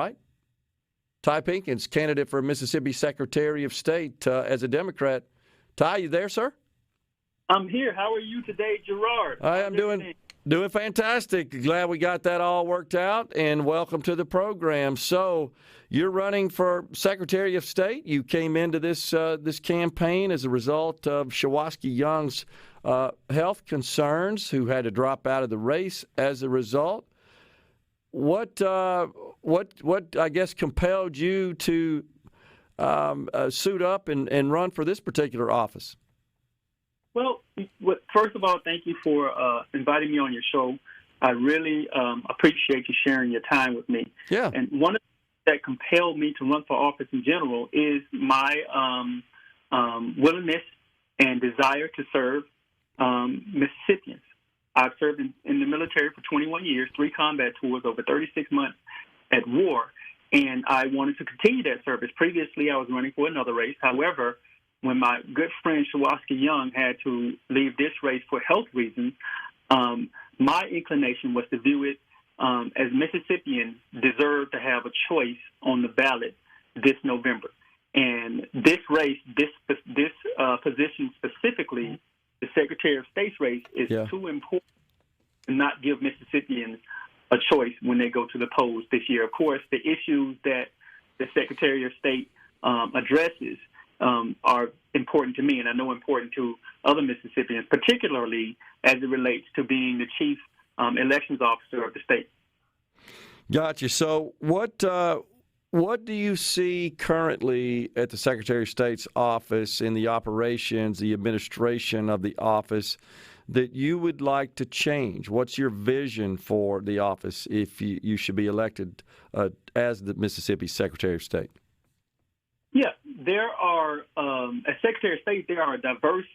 right? Ty Pinkins, candidate for Mississippi Secretary of State as a Democrat. Ty, you there, sir? I'm here. How are you today, Gerard? I am doing fantastic. Glad we got that all worked out, and welcome to the program. So you're running for Secretary of State. You came into this campaign as a result of Shuwaski Young's health concerns, who had to drop out of the race as a result. What I guess compelled you to suit up and run for this particular office? Well, first of all, thank you for inviting me on your show. I really appreciate you sharing your time with me. Yeah. And one of the things that compelled me to run for office in general is my willingness and desire to serve Mississippians. I've served in the military for 21 years, 3 combat tours, over 36 months at war, and I wanted to continue that service. Previously, I was running for another race. However, when my good friend Shuwaski Young had to leave this race for health reasons, my inclination was to view it as Mississippians deserve to have a choice on the ballot this November. And this race, this position specifically, the Secretary of State's race, is too important to not give Mississippians a choice when they go to the polls this year. Of course, the issues that the Secretary of State addresses are important to me, and I know important to other Mississippians, particularly as it relates to being the chief elections officer of the state. Gotcha. So what do you see currently at the Secretary of State's office in the operations, the administration of the office, that you would like to change? What's your vision for the office if you should be elected as the Mississippi Secretary of State? Yeah, there are, as Secretary of State, there are a diverse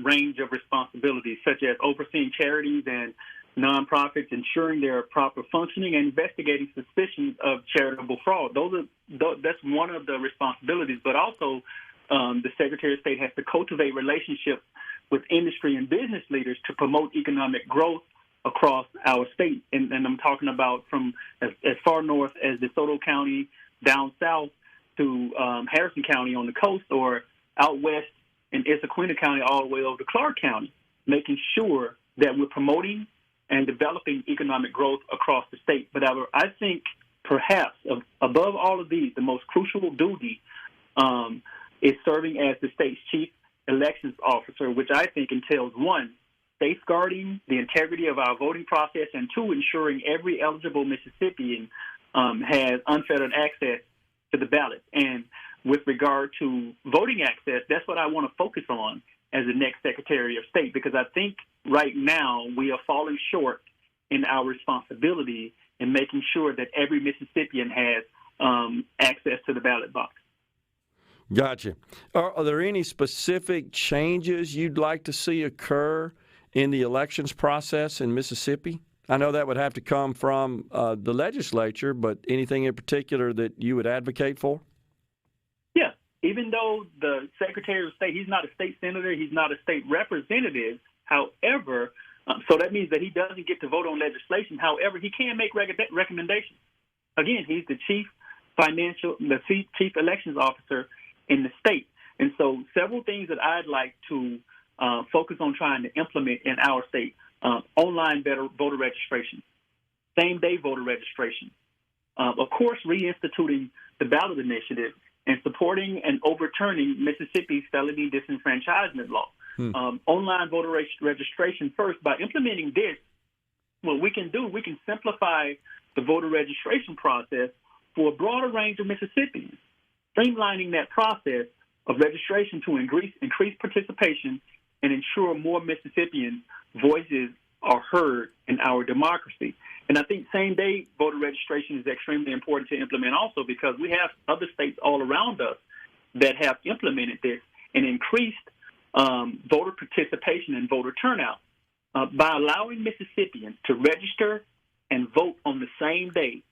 range of responsibilities, such as overseeing charities and nonprofits, ensuring their proper functioning, and investigating suspicions of charitable fraud. That's one of the responsibilities. But also, the Secretary of State has to cultivate relationships with industry and business leaders to promote economic growth across our state. And I'm talking about from as far north as DeSoto County, down south to Harrison County on the coast, or out west in Issaquah County all the way over to Clark County, making sure that we're promoting and developing economic growth across the state. But I think perhaps above all of these, the most crucial duty is serving as the state's chief elections officer, which I think entails, 1, safeguarding the integrity of our voting process, and 2, ensuring every eligible Mississippian has unfettered access to the ballot. And with regard to voting access, that's what I want to focus on as the next Secretary of State, because I think right now we are falling short in our responsibility in making sure that every Mississippian has access to the ballot box. Gotcha. Are there any specific changes you'd like to see occur in the elections process in Mississippi? I know that would have to come from the legislature, but anything in particular that you would advocate for? Yeah. Even though the Secretary of State, he's not a state senator, he's not a state representative. However, so that means that he doesn't get to vote on legislation. However, he can make recommendations. Again, he's the chief elections officer in the state. And so several things that I'd like to focus on trying to implement in our state: online voter registration, same-day voter registration, of course, reinstituting the ballot initiative, and supporting and overturning Mississippi's felony disenfranchisement law. Online voter registration first. By implementing this, what we can simplify the voter registration process for a broader range of Mississippians, streamlining that process of registration to increase participation and ensure more Mississippians' voices are heard in our democracy. And I think same-day voter registration is extremely important to implement also, because we have other states all around us that have implemented this and increased voter participation and voter turnout. By allowing Mississippians to register and vote on the same day,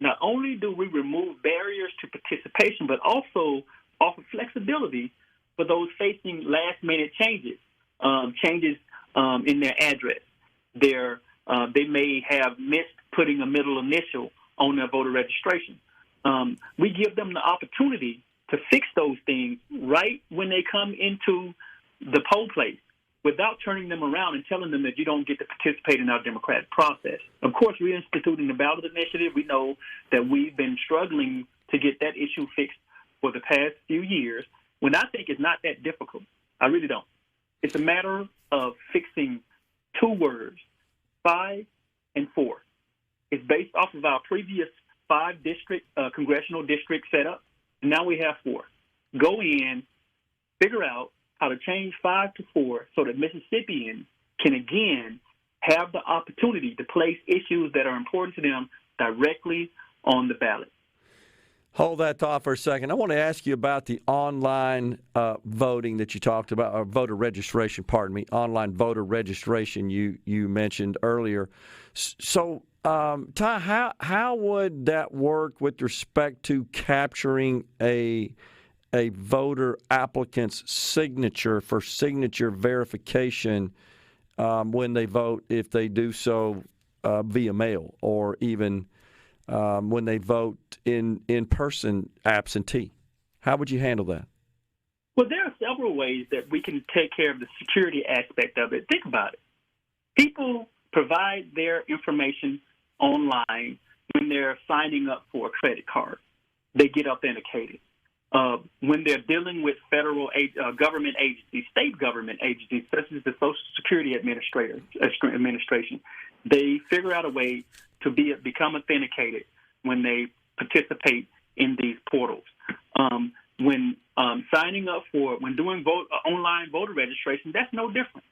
not only do we remove barriers to participation, but also offer flexibility for those facing last-minute changes in their address. They may have missed putting a middle initial on their voter registration. we give them the opportunity to fix those things right when they come into the poll place without turning them around and telling them that you don't get to participate in our democratic process. Of course, reinstituting the ballot initiative, we know that we've been struggling to get that issue fixed for the past few years, when I think it's not that difficult. I really don't. It's a matter of fixing two words, 5 and 4. It's based off of our previous 5 congressional district setup, and now we have 4. Go in, figure out how to change 5 to 4 so that Mississippians can again have the opportunity to place issues that are important to them directly on the ballot. Hold that thought for a second. I want to ask you about the online voting that you talked about, or voter registration, pardon me, online voter registration you mentioned earlier. So, Ty, how would that work with respect to capturing a voter applicant's signature for signature verification when they vote, if they do so via mail, or even when they vote in person absentee? How would you handle that? Well, there are several ways that we can take care of the security aspect of it. Think about it. People provide their information online when they're signing up for a credit card. They get authenticated. When they're dealing with federal government agencies, state government agencies, such as the Social Security Administration, they figure out a way to become authenticated when they participate in these portals. When signing up when doing online voter registration, that's no different.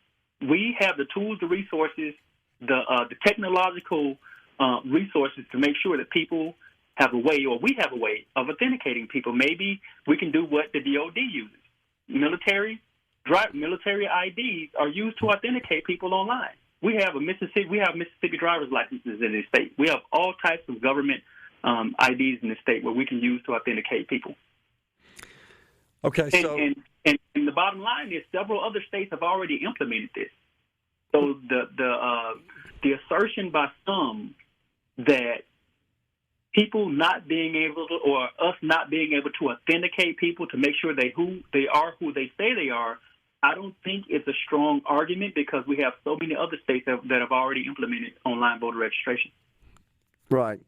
We have the tools, the resources, the technological resources to make sure that people have a way, or we have a way of authenticating people. Maybe we can do what the DOD uses. Military IDs are used to authenticate people online. We have Mississippi driver's licenses in this state. We have all types of government IDs in the state where we can use to authenticate people. Okay, so and the bottom line is several other states have already implemented this. So the assertion by some that people not being able to, or us not being able to authenticate people to make sure who they say they are, I don't think it's a strong argument, because we have so many other states that have already implemented online voter registration. Right.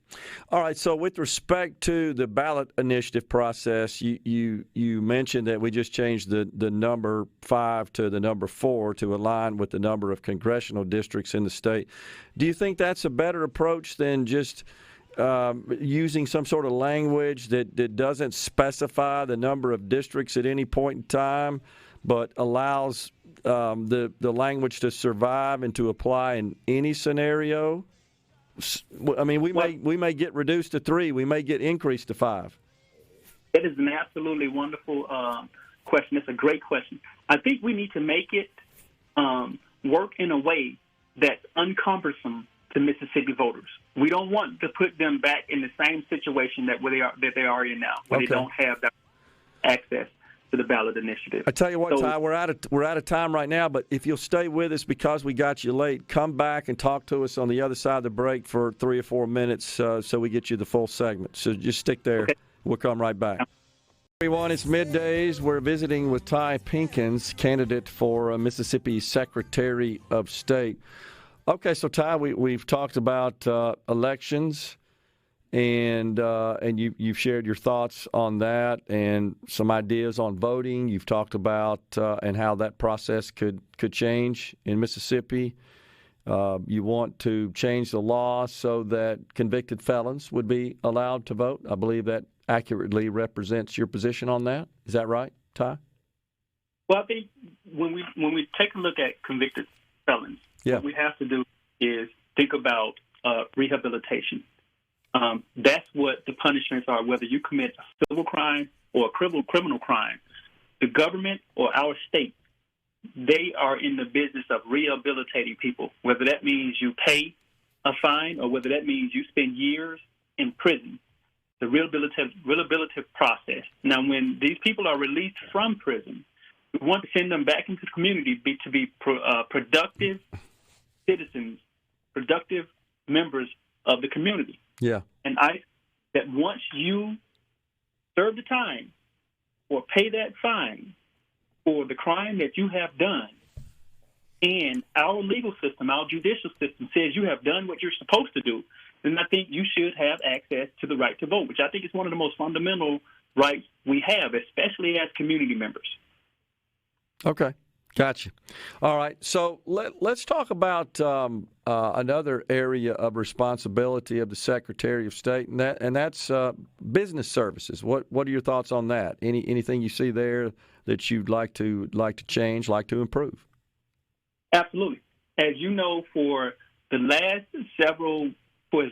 All right. So with respect to the ballot initiative process, you mentioned that we just changed the number 5 to the number 4 to align with the number of congressional districts in the state. Do you think that's a better approach than just using some sort of language that doesn't specify the number of districts at any point in time, but allows the language to survive and to apply in any scenario? I mean, we may get reduced to 3. We may get increased to 5. That is an absolutely wonderful question. It's a great question. I think we need to make it work in a way that's uncumbersome to Mississippi voters. We don't want to put them back in the same situation that they are in now, where they don't have that access to the ballot initiative. I tell you what, Ty, we're out of time right now, but if you'll stay with us because we got you late, come back and talk to us on the other side of the break for 3 or 4 minutes so we get you the full segment. So just stick there. Okay. We'll come right back. Everyone, it's middays. We're visiting with Ty Pinkins, candidate for Mississippi Secretary of State. Okay, so Ty, we've talked about elections, and you've shared your thoughts on that and some ideas on voting. You've talked about and how that process could change in Mississippi. You want to change the law so that convicted felons would be allowed to vote. I believe that accurately represents your position on that. Is that right, Ty? Well, I think when we take a look at convicted felons, what we have to do is think about rehabilitation. That's what the punishments are, whether you commit a civil crime or a criminal crime. The government or our state, they are in the business of rehabilitating people, whether that means you pay a fine or whether that means you spend years in prison. The rehabilitative process. Now, when these people are released from prison, we want to send them back into the community to be productive citizens, productive members of the community. Yeah. And I that once you serve the time or pay that fine for the crime that you have done, and our legal system, our judicial system says you have done what you're supposed to do, then I think you should have access to the right to vote, which I think is one of the most fundamental rights we have, especially as community members. Okay. Gotcha. All right. So let's talk about another area of responsibility of the Secretary of State, and that's business services. What are your thoughts on that? Anything you see there that you'd like to change, like to improve? Absolutely. As you know, for as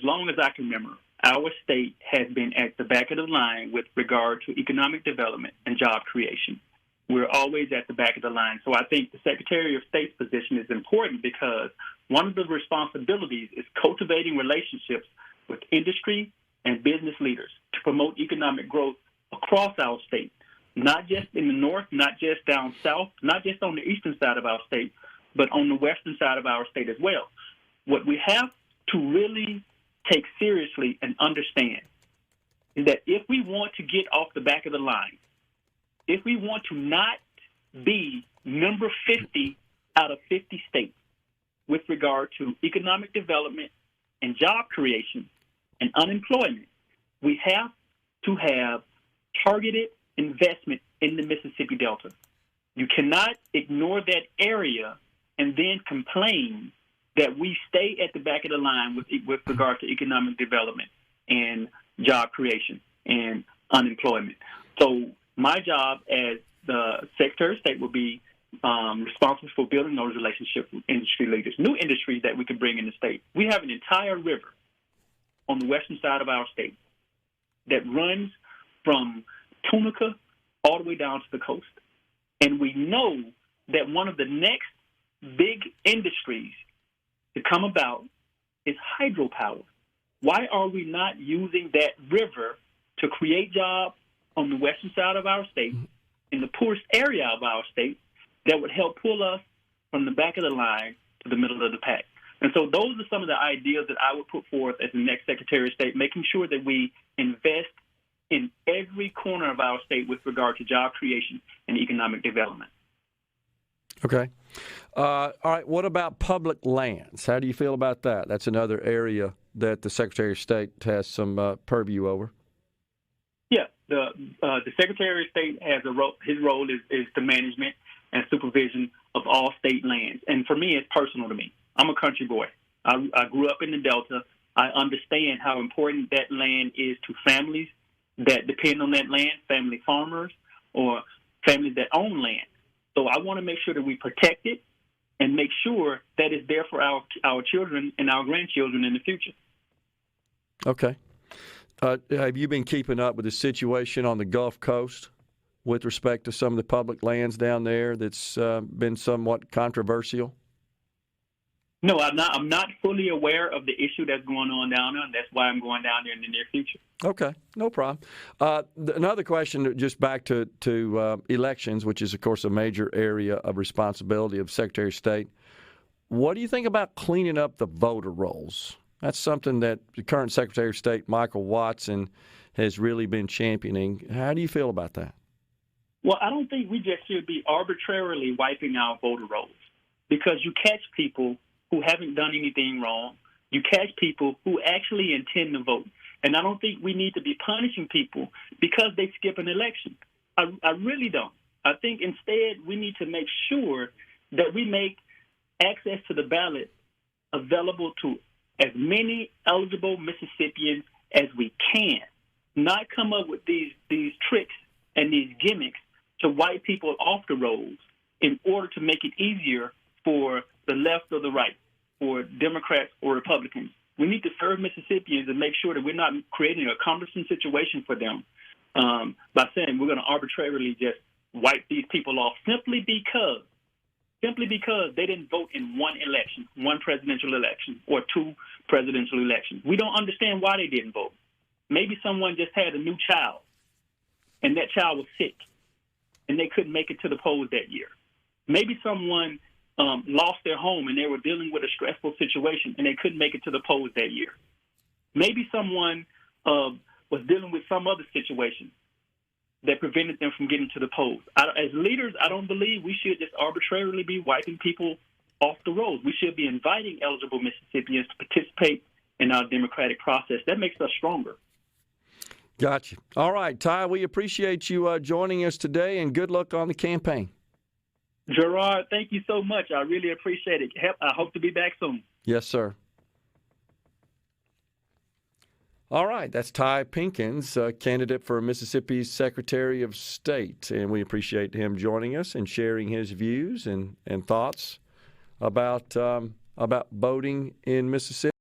long as I can remember, our state has been at the back of the line with regard to economic development and job creation. We're always at the back of the line. So I think the Secretary of State's position is important because one of the responsibilities is cultivating relationships with industry and business leaders to promote economic growth across our state, not just in the north, not just down south, not just on the eastern side of our state, but on the western side of our state as well. What we have to really take seriously and understand is that if we want to get off the back of the line, if we want to not be number 50 out of 50 states with regard to economic development and job creation and unemployment, we have to have targeted investment in the Mississippi Delta. You cannot ignore that area and then complain that we stay at the back of the line with regard to economic development and job creation and unemployment. So my job as the Secretary of State will be responsible for building those relationships with industry leaders, new industries that we can bring in the state. We have an entire river on the western side of our state that runs from Tunica all the way down to the coast. And we know that one of the next big industries to come about is hydropower. Why are we not using that river to create jobs on the western side of our state, in the poorest area of our state, that would help pull us from the back of the line to the middle of the pack? And so those are some of the ideas that I would put forth as the next Secretary of State, making sure that we invest in every corner of our state with regard to job creation and economic development. Okay. All right. What about public lands? How do you feel about that? That's another area that the Secretary of State has some purview over. Yeah. The Secretary of State has a role. His role is the management and supervision of all state lands. And for me, it's personal to me. I'm a country boy. I grew up in the Delta. I understand how important that land is to families that depend on that land, family farmers or families that own land. So I want to make sure that we protect it and make sure that it's there for our children and our grandchildren in the future. Okay. Have you been keeping up with the situation on the Gulf Coast with respect to some of the public lands down there that's been somewhat controversial? No, I'm not fully aware of the issue that's going on down there, and that's why I'm going down there in the near future. Okay, no problem. Another question, just back to elections, which is, of course, a major area of responsibility of Secretary of State. What do you think about cleaning up the voter rolls? That's something that the current Secretary of State, Michael Watson, has really been championing. How do you feel about that? Well, I don't think we just should be arbitrarily wiping out voter rolls, because you catch people who haven't done anything wrong. You catch people who actually intend to vote. And I don't think we need to be punishing people because they skip an election. I really don't. I think instead we need to make sure that we make access to the ballot available to as many eligible Mississippians as we can, not come up with these tricks and these gimmicks to wipe people off the rolls in order to make it easier for the left or the right, or Democrats or Republicans. We need to serve Mississippians and make sure that we're not creating a cumbersome situation for them by saying we're going to arbitrarily just wipe these people off simply because they didn't vote in one election, one presidential election or two presidential elections. We don't understand why they didn't vote. Maybe someone just had a new child and that child was sick and they couldn't make it to the polls that year. Maybe someone lost their home and they were dealing with a stressful situation and they couldn't make it to the polls that year. Maybe someone was dealing with some other situation that prevented them from getting to the polls. As leaders, I don't believe we should just arbitrarily be wiping people off the rolls. We should be inviting eligible Mississippians to participate in our democratic process. That makes us stronger. Gotcha. All right, Ty, we appreciate you joining us today, and good luck on the campaign. Gerard, thank you so much. I really appreciate it. I hope to be back soon. Yes, sir. All right, that's Ty Pinkins, candidate for Mississippi's Secretary of State, and we appreciate him joining us and sharing his views and thoughts about voting in Mississippi.